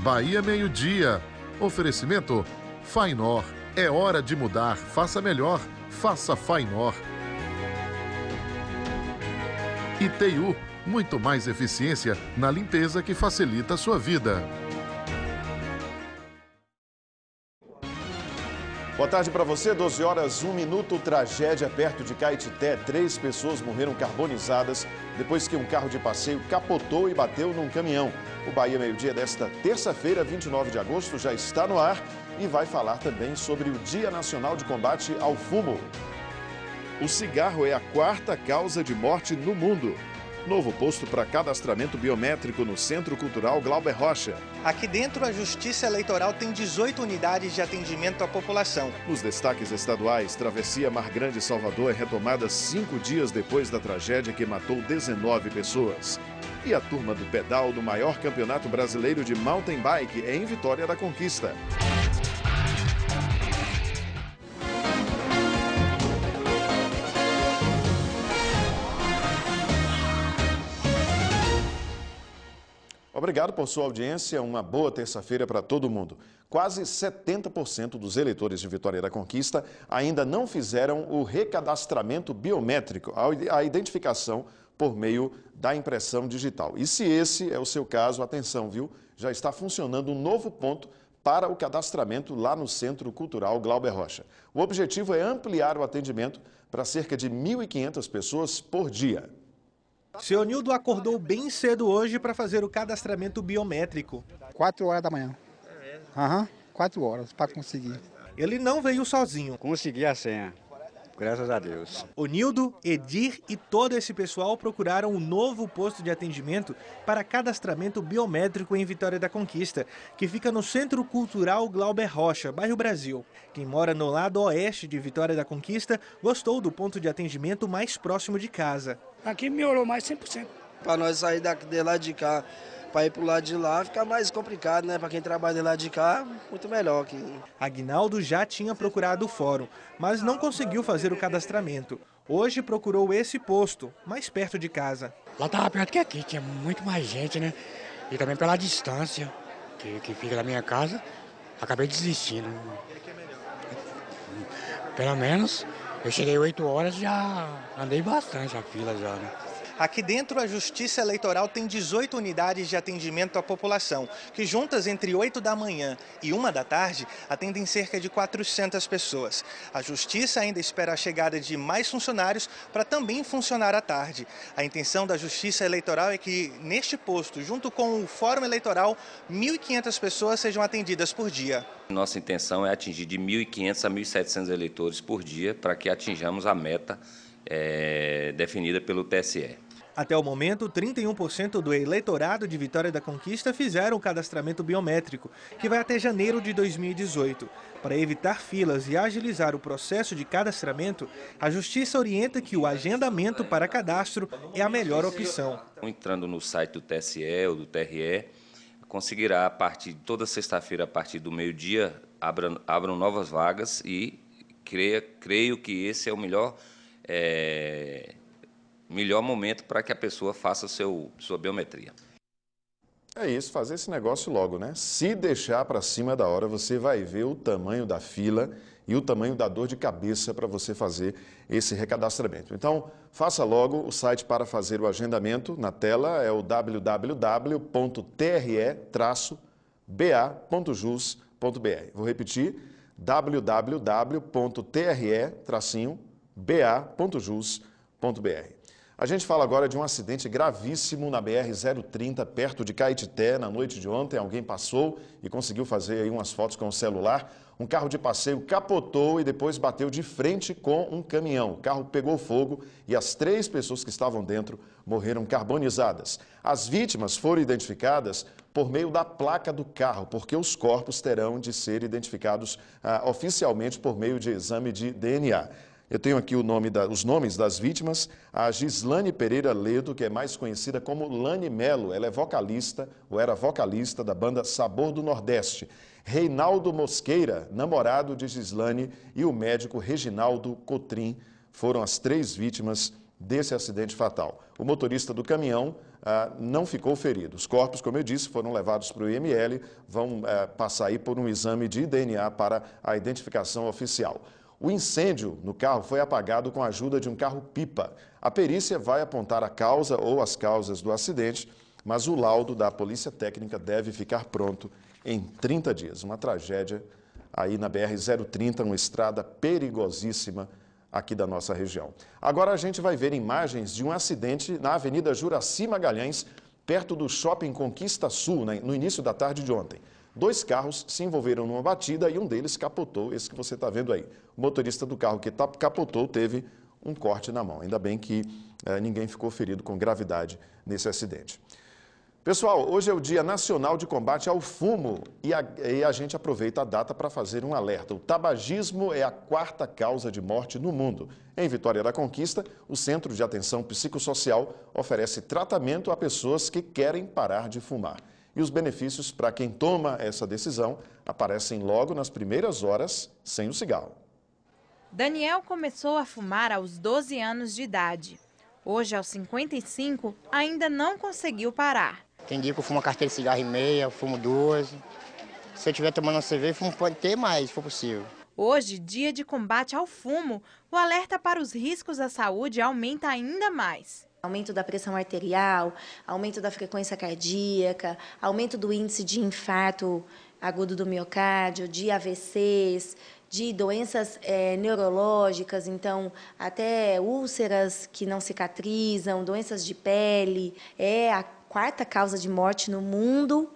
Bahia Meio-Dia. Oferecimento Fainor. É hora de mudar. Faça melhor. Faça Fainor. ITU. Muito mais eficiência na limpeza que facilita a sua vida. Boa tarde para você, 12 horas, 1 minuto, tragédia perto de Caetité. 3 pessoas morreram carbonizadas depois que um carro de passeio capotou e bateu num caminhão. O Bahia Meio-Dia desta terça-feira, 29 de agosto, já está no ar e vai falar também sobre o Dia Nacional de Combate ao Fumo. O cigarro é a 4ª causa de morte no mundo. Novo posto para cadastramento biométrico no Centro Cultural Glauber Rocha. Aqui dentro, a Justiça Eleitoral tem 18 unidades de atendimento à população. Nos destaques estaduais, travessia Mar Grande Salvador é retomada 5 dias depois da tragédia que matou 19 pessoas. E a turma do pedal do maior campeonato brasileiro de mountain bike é em Vitória da Conquista. Obrigado por sua audiência, uma boa terça-feira para todo mundo. Quase 70% dos eleitores de Vitória da Conquista ainda não fizeram o recadastramento biométrico, a identificação por meio da impressão digital. E se esse é o seu caso, atenção, viu? Já está funcionando um novo ponto para o cadastramento lá no Centro Cultural Glauber Rocha. O objetivo é ampliar o atendimento para cerca de 1.500 pessoas por dia. Seu Nildo acordou bem cedo hoje para fazer o cadastramento biométrico. 4 horas da manhã. 4 horas para conseguir. Ele não veio sozinho. Consegui a senha, graças a Deus. O Nildo, Edir e todo esse pessoal procuraram um novo posto de atendimento para cadastramento biométrico em Vitória da Conquista, que fica no Centro Cultural Glauber Rocha, bairro Brasil. Quem mora no lado oeste de Vitória da Conquista gostou do ponto de atendimento mais próximo de casa. Aqui melhorou mais 100%. Para nós sair de lá de cá, para ir para o lado de lá, fica mais complicado, né? Para quem trabalha de lá de cá, muito melhor aqui. Aguinaldo já tinha procurado o fórum, mas não conseguiu fazer o cadastramento. Hoje procurou esse posto, mais perto de casa. Lá estava perto que aqui, tinha muito mais gente, né? E também pela distância que fica da minha casa, acabei desistindo. Pelo menos, eu cheguei 8 horas, já andei bastante a fila já, né? Aqui dentro, a Justiça Eleitoral tem 18 unidades de atendimento à população, que juntas entre 8 da manhã e 1 da tarde, atendem cerca de 400 pessoas. A Justiça ainda espera a chegada de mais funcionários para também funcionar à tarde. A intenção da Justiça Eleitoral é que, neste posto, junto com o Fórum Eleitoral, 1.500 pessoas sejam atendidas por dia. Nossa intenção é atingir de 1.500 a 1.700 eleitores por dia para que atinjamos a meta definida pelo TSE. Até o momento, 31% do eleitorado de Vitória da Conquista fizeram o cadastramento biométrico, que vai até janeiro de 2018. Para evitar filas e agilizar o processo de cadastramento, a Justiça orienta que o agendamento para cadastro é a melhor opção. Entrando no site do TSE ou do TRE, conseguirá, toda sexta-feira, a partir do meio-dia, abram novas vagas e creio que esse é o melhor momento para que a pessoa faça sua biometria. É isso, fazer esse negócio logo, né? Se deixar para cima da hora, você vai ver o tamanho da fila e o tamanho da dor de cabeça para você fazer esse recadastramento. Então, faça logo. O site para fazer o agendamento na tela é o www.tre-ba.jus.br. Vou repetir, www.tre-ba.jus.br. A gente fala agora de um acidente gravíssimo na BR-030, perto de Caetité. Na noite de ontem, alguém passou e conseguiu fazer aí umas fotos com o celular. Um carro de passeio capotou e depois bateu de frente com um caminhão. O carro pegou fogo e as 3 pessoas que estavam dentro morreram carbonizadas. As vítimas foram identificadas por meio da placa do carro, porque os corpos terão de ser identificados oficialmente por meio de exame de DNA. Eu tenho aqui os nomes das vítimas. A Gislane Pereira Ledo, que é mais conhecida como Lani Melo. Ela é vocalista, ou era vocalista da banda Sabor do Nordeste. Reinaldo Mosqueira, namorado de Gislane, e o médico Reginaldo Cotrim foram as 3 vítimas desse acidente fatal. O motorista do caminhão não ficou ferido. Os corpos, como eu disse, foram levados para o IML, vão passar aí por um exame de DNA para a identificação oficial. O incêndio no carro foi apagado com a ajuda de um carro-pipa. A perícia vai apontar a causa ou as causas do acidente, mas o laudo da Polícia Técnica deve ficar pronto em 30 dias. Uma tragédia aí na BR-030, uma estrada perigosíssima aqui da nossa região. Agora a gente vai ver imagens de um acidente na Avenida Juraci Magalhães, perto do Shopping Conquista Sul, no início da tarde de ontem. 2 carros se envolveram numa batida e um deles capotou, esse que você está vendo aí. O motorista do carro que capotou teve um corte na mão. Ainda bem que ninguém ficou ferido com gravidade nesse acidente. Pessoal, hoje é o Dia Nacional de Combate ao Fumo e a gente aproveita a data para fazer um alerta. O tabagismo é a 4ª causa de morte no mundo. Em Vitória da Conquista, o Centro de Atenção Psicossocial oferece tratamento a pessoas que querem parar de fumar. E os benefícios para quem toma essa decisão aparecem logo nas primeiras horas sem o cigarro. Daniel começou a fumar aos 12 anos de idade. Hoje, aos 55, ainda não conseguiu parar. Tem dia que eu fumo uma carteira de cigarro e meia, eu fumo 2. Se eu estiver tomando uma cerveja, fumo pode ter mais, se for possível. Hoje, dia de combate ao fumo, o alerta para os riscos à saúde aumenta ainda mais. Aumento da pressão arterial, aumento da frequência cardíaca, aumento do índice de infarto agudo do miocárdio, de AVCs, de doenças neurológicas, então até úlceras que não cicatrizam, doenças de pele. É a 4ª causa de morte no mundo.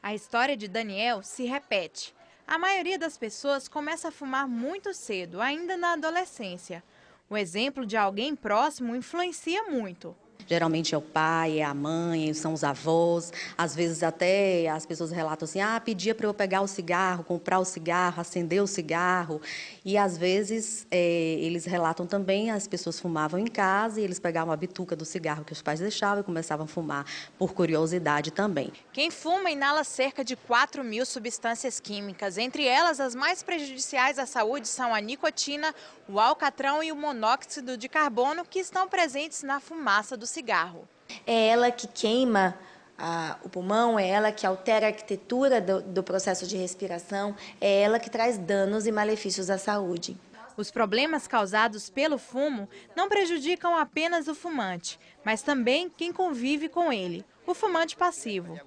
A história de Daniel se repete. A maioria das pessoas começa a fumar muito cedo, ainda na adolescência. O exemplo de alguém próximo influencia muito. Geralmente é o pai, é a mãe, são os avós. Às vezes até as pessoas relatam assim, pedia para eu pegar o cigarro, comprar o cigarro, acender o cigarro. E às vezes eles relatam também, as pessoas fumavam em casa e eles pegavam a bituca do cigarro que os pais deixavam e começavam a fumar por curiosidade também. Quem fuma inala cerca de 4.000 substâncias químicas. Entre elas, as mais prejudiciais à saúde são a nicotina, o alcatrão e o monóxido de carbono, que estão presentes na fumaça do cigarro. É ela que queima o pulmão, é ela que altera a arquitetura do processo de respiração, é ela que traz danos e malefícios à saúde. Os problemas causados pelo fumo não prejudicam apenas o fumante, mas também quem convive com ele, o fumante passivo.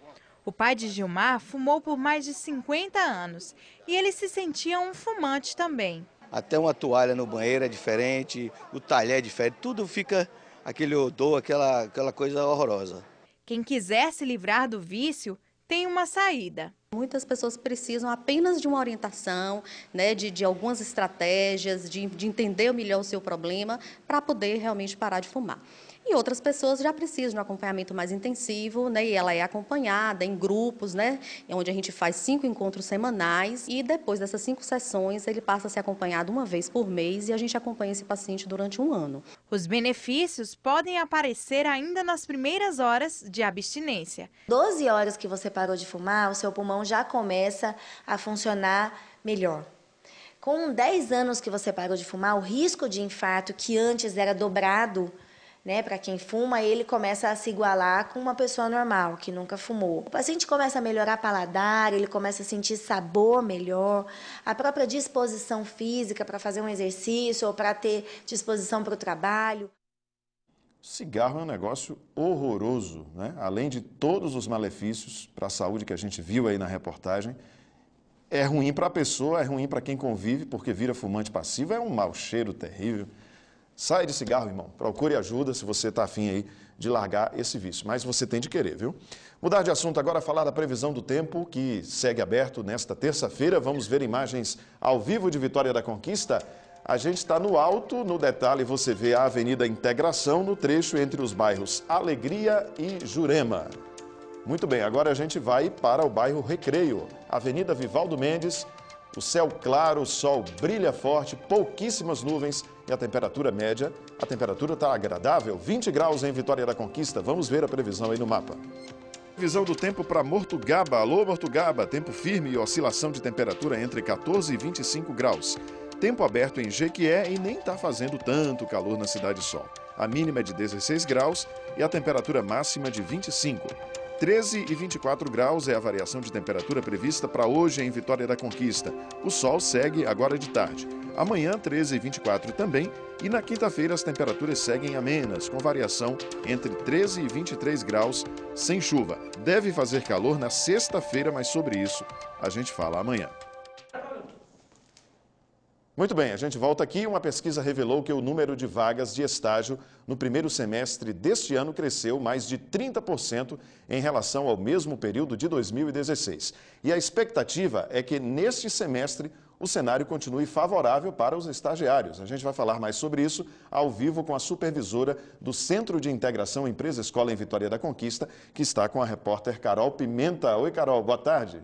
O pai de Gilmar fumou por mais de 50 anos e ele se sentia um fumante também. Até uma toalha no banheiro é diferente, o talher é diferente, tudo fica aquele odor, aquela coisa horrorosa. Quem quiser se livrar do vício, tem uma saída. Muitas pessoas precisam apenas de uma orientação, né, de algumas estratégias, de entender melhor o seu problema para poder realmente parar de fumar. E outras pessoas já precisam de um acompanhamento mais intensivo, né? E ela é acompanhada em grupos, né? Onde a gente faz 5 encontros semanais e depois dessas 5 sessões ele passa a ser acompanhado uma vez por mês e a gente acompanha esse paciente durante um ano. Os benefícios podem aparecer ainda nas primeiras horas de abstinência. 12 horas que você parou de fumar, o seu pulmão já começa a funcionar melhor. Com 10 anos que você parou de fumar, o risco de infarto, que antes era dobrado, né, para quem fuma, ele começa a se igualar com uma pessoa normal, que nunca fumou. O paciente começa a melhorar paladar, ele começa a sentir sabor melhor, a própria disposição física para fazer um exercício ou para ter disposição para o trabalho. Cigarro é um negócio horroroso, né? Além de todos os malefícios para a saúde que a gente viu aí na reportagem, é ruim para a pessoa, é ruim para quem convive, porque vira fumante passivo, é um mau cheiro terrível. Sai de cigarro, irmão. Procure ajuda se você está afim aí de largar esse vício. Mas você tem de querer, viu? Mudar de assunto agora, falar da previsão do tempo, que segue aberto nesta terça-feira. Vamos ver imagens ao vivo de Vitória da Conquista. A gente está no alto, no detalhe você vê a Avenida Integração, no trecho entre os bairros Alegria e Jurema. Muito bem, agora a gente vai para o bairro Recreio, Avenida Vivaldo Mendes. O céu claro, o sol brilha forte, pouquíssimas nuvens e a temperatura média, a temperatura está agradável, 20 graus em Vitória da Conquista. Vamos ver a previsão aí no mapa. Previsão do tempo para Mortugaba. Alô, Mortugaba, tempo firme e oscilação de temperatura entre 14 e 25 graus. Tempo aberto em Jequié e nem está fazendo tanto calor na Cidade Sol. a mínima é de 16 graus e a temperatura máxima de 25. 13 e 24 graus é a variação de temperatura prevista para hoje em Vitória da Conquista. O sol segue agora de tarde. Amanhã, 13 e 24 também, e na quinta-feira as temperaturas seguem amenas, com variação entre 13 e 23 graus, sem chuva. Deve fazer calor na sexta-feira, mas sobre isso a gente fala amanhã. Muito bem, a gente volta aqui. Uma pesquisa revelou que o número de vagas de estágio no primeiro semestre deste ano cresceu mais de 30% em relação ao mesmo período de 2016. E a expectativa é que neste semestre o cenário continue favorável para os estagiários. A gente vai falar mais sobre isso ao vivo com a supervisora do Centro de Integração Empresa-Escola em Vitória da Conquista, que está com a repórter Carol Pimenta. Oi, Carol, boa tarde.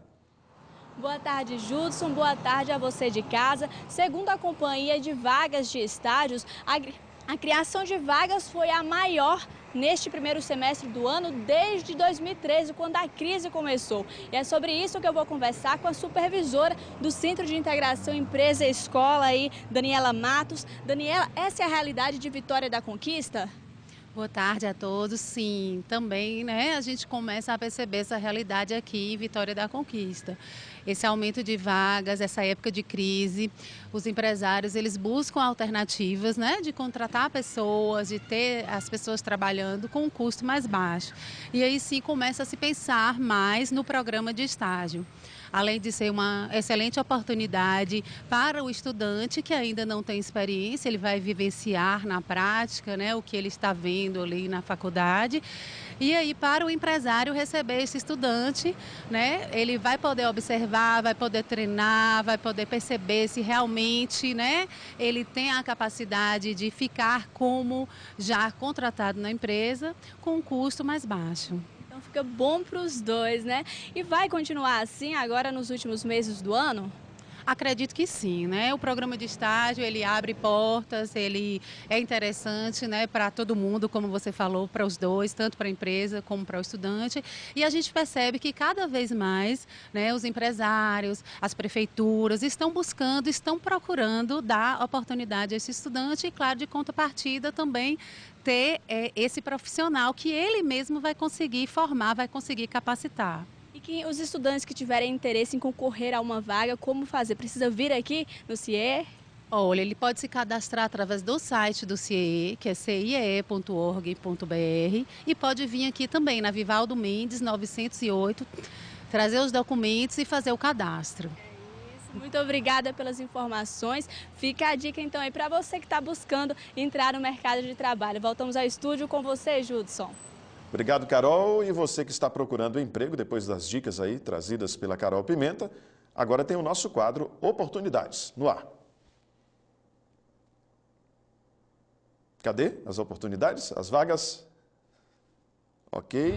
Boa tarde, Judson. Boa tarde a você de casa. Segundo a Companhia de Vagas de Estágios, a criação de vagas foi a maior neste primeiro semestre do ano desde 2013, quando a crise começou. E é sobre isso que eu vou conversar com a supervisora do Centro de Integração Empresa-Escola, Daniela Matos. Daniela, essa é a realidade de Vitória da Conquista? Boa tarde a todos. Sim, também, a gente começa a perceber essa realidade aqui em Vitória da Conquista. Esse aumento de vagas, essa época de crise, os empresários, eles buscam alternativas, de contratar pessoas, de ter as pessoas trabalhando com um custo mais baixo. E aí sim começa a se pensar mais no programa de estágio. Além de ser uma excelente oportunidade para o estudante que ainda não tem experiência, ele vai vivenciar na prática, o que ele está vendo ali na faculdade. E aí, para o empresário receber esse estudante, ele vai poder observar, vai poder treinar, vai poder perceber se realmente, ele tem a capacidade de ficar como já contratado na empresa com um custo mais baixo. Então fica bom para os dois, E vai continuar assim agora nos últimos meses do ano? Acredito que sim, O programa de estágio, ele abre portas, ele é interessante, para todo mundo, como você falou, para os dois, tanto para a empresa como para o estudante. E a gente percebe que cada vez mais, os empresários, as prefeituras estão buscando, estão procurando dar oportunidade a esse estudante e, claro, de contrapartida também ter esse profissional que ele mesmo vai conseguir formar, vai conseguir capacitar. E que os estudantes que tiverem interesse em concorrer a uma vaga, como fazer? Precisa vir aqui no CIE? Olha, ele pode se cadastrar através do site do CIE, que é ciee.org.br, e pode vir aqui também na Vivaldo Mendes, 908, trazer os documentos e fazer o cadastro. Muito obrigada pelas informações. Fica a dica então aí para você que está buscando entrar no mercado de trabalho. Voltamos ao estúdio com você, Judson. Obrigado, Carol. E você que está procurando emprego, depois das dicas aí trazidas pela Carol Pimenta, agora tem o nosso quadro Oportunidades no ar. Cadê as oportunidades? As vagas? Ok.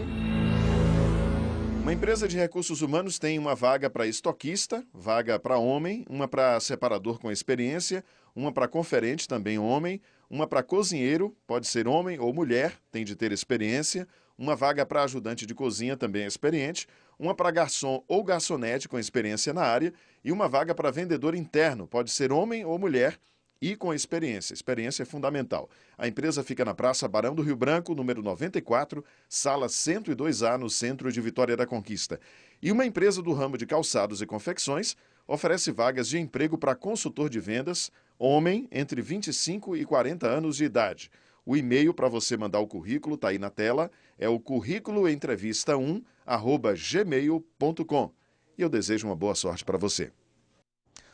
Uma empresa de recursos humanos tem uma vaga para estoquista, vaga para homem, uma para separador com experiência, uma para conferente, também homem, uma para cozinheiro, pode ser homem ou mulher, tem de ter experiência, uma vaga para ajudante de cozinha, também experiente, uma para garçom ou garçonete com experiência na área e uma vaga para vendedor interno, pode ser homem ou mulher e com experiência. Experiência é fundamental. A empresa fica na Praça Barão do Rio Branco, número 94, sala 102A, no centro de Vitória da Conquista. E uma empresa do ramo de calçados e confecções oferece vagas de emprego para consultor de vendas, homem entre 25 e 40 anos de idade. O e-mail para você mandar o currículo está aí na tela, é o currículoentrevista1@gmail.com. E eu desejo uma boa sorte para você.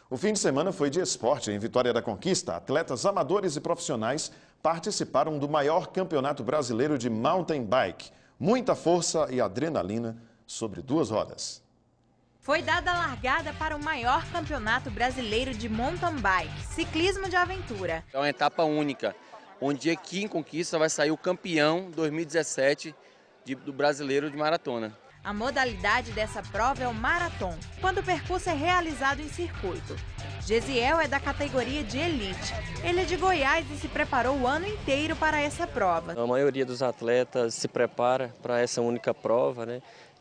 O fim de semana foi de esporte em Vitória da Conquista. Atletas amadores e profissionais participaram do maior campeonato brasileiro de mountain bike. Muita força e adrenalina sobre duas rodas. Foi dada a largada para o maior campeonato brasileiro de mountain bike, ciclismo de aventura. É uma etapa única, onde aqui em Conquista vai sair o campeão 2017 do brasileiro de maratona. A modalidade dessa prova é o marathon, quando o percurso é realizado em circuito. Gesiel é da categoria de elite. Ele é de Goiás e se preparou o ano inteiro para essa prova. A maioria dos atletas se prepara para essa única prova,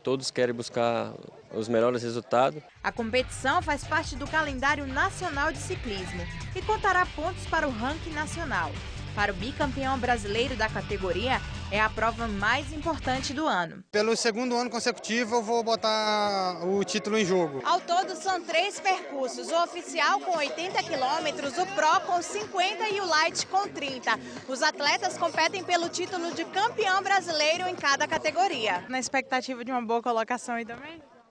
Todos querem buscar os melhores resultados. A competição faz parte do calendário nacional de ciclismo e contará pontos para o ranking nacional. Para o bicampeão brasileiro da categoria, é a prova mais importante do ano. Pelo segundo ano consecutivo, eu vou botar o título em jogo. Ao todo, são 3 percursos, o oficial com 80 quilômetros, o Pro com 50 e o Light com 30. Os atletas competem pelo título de campeão brasileiro em cada categoria. Na expectativa de uma boa colocação aí também?